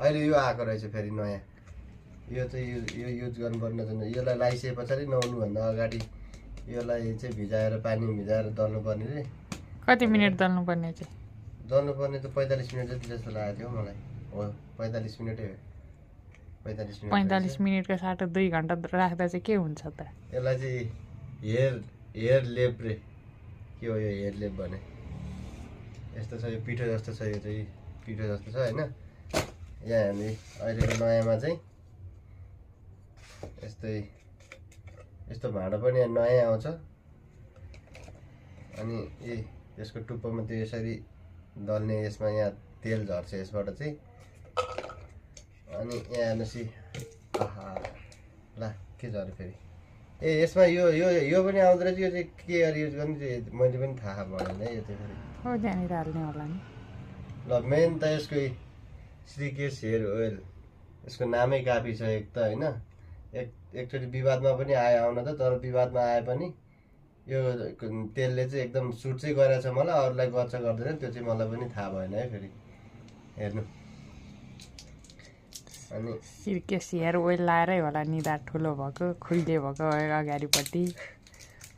अहिले यो आएको रहेछ फेरि नयाँ। यो चाहिँ यो युज गर्नुपर्ने छैन। यसलाई लाइसके पछाडि नुहाउनुभन्दा अगाडि यसलाई चाहिँ भिजाएर पानी भिजाएर दल्नुपर्ने रे। कति मिनट दल्नुपर्ने चाहिँ? दल्नुपर्ने त 45 मिनट जति जस्तो लागेको थियो मलाई। हो 45 मिनटै हो। 45 मिनट। 45 मिनटको साटो 2 घन्टा राख्दा चाहिँ के हुन्छ त? यसलाई चाहिँ हेयर लेप रे। के हो यो हेयर लेप भने? यस्तो छ, यो पिठो जस्तो छ, यो चाहिँ पिठो जस्तो छ होइन। यहाँ हामी अहिलेको नयाँमा चाहिँ यस्तो भाँडो पनि नयाँ आउँछ। अनि यसको टुप्पोमा त्यो यसरी दल्ने, यसमा यहाँ तेल झर्छ यसबाट चाहिँ। अनि यहाँ हेर्नुहोस् आहा ला के झऱ्यो फेरि। यसमा यो पनि आउँदो रहेछ। यो चाहिँ के गरी युज गर्ने चाहिँ मैले पनि थाहा भएन है। यो चाहिँ फेरि हो त्यहाँनिर हाल्ने होला नि। ल मेन त यसको श्रीकेश हेयर ओइल, यसको नामै काफी छ एक त होइन। एकचोटि विवादमा पनि आउन त, तर विवादमा आए पनि यो तेलले चाहिँ एकदम सुट चाहिँ गरेछ मलाई। अरूलाई गर्छ गर्दैन त्यो चाहिँ मलाई पनि थाहा भएन है फेरि। हेर्नु अनि सिर्केस हेयर ओइल लाएरै होला नि दाँत ठुलो भएको, खुइले भएको अगाडिपट्टि।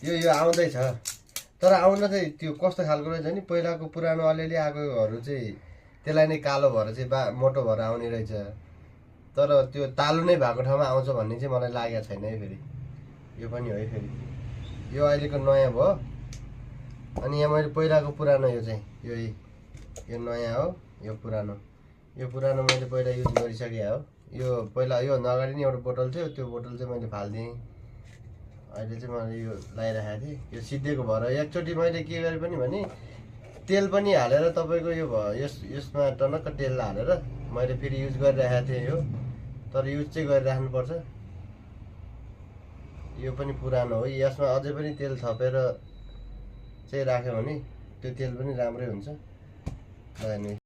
यो आउँदैछ, तर आउन चाहिँ त्यो कस्तो खालको रहेछ नि, पहिलाको पुरानो अलिअलि आएकोहरू चाहिँ त्यसलाई नै कालो भएर चाहिँ मोटो भएर आउने रहेछ। तर त्यो तालु नै भएको ठाउँमा आउँछ भन्ने चाहिँ मलाई लागेको छैन है फेरि। यो पनि हो है फेरि। यो अहिलेको नयाँ भयो। अनि यहाँ मैले पहिलाको पुरानो यो चाहिँ यो नयाँ हो, यो पुरानो मैले पहिला युज गरिसकेँ हो। यो पहिला योभन्दा अगाडि नै एउटा बोतल थियो, त्यो बोतल चाहिँ मैले फालिदिएँ। अहिले चाहिँ मैले यो लगाइराखेको थिएँ। यो सिद्धिएको भएर एकचोटि मैले के गरेँ पनि भने तेल पनि हालेर तपाईँको यो भयो, यसमा टनक्क तेल हालेर मैले फेरि युज गरिरहेको थिएँ यो। तर युज चाहिँ गरिराख्नुपर्छ। यो पनि पुरानो हो, यसमा अझै पनि तेल थपेर चाहिँ राख्यो भने त्यो तेल पनि राम्रै हुन्छ।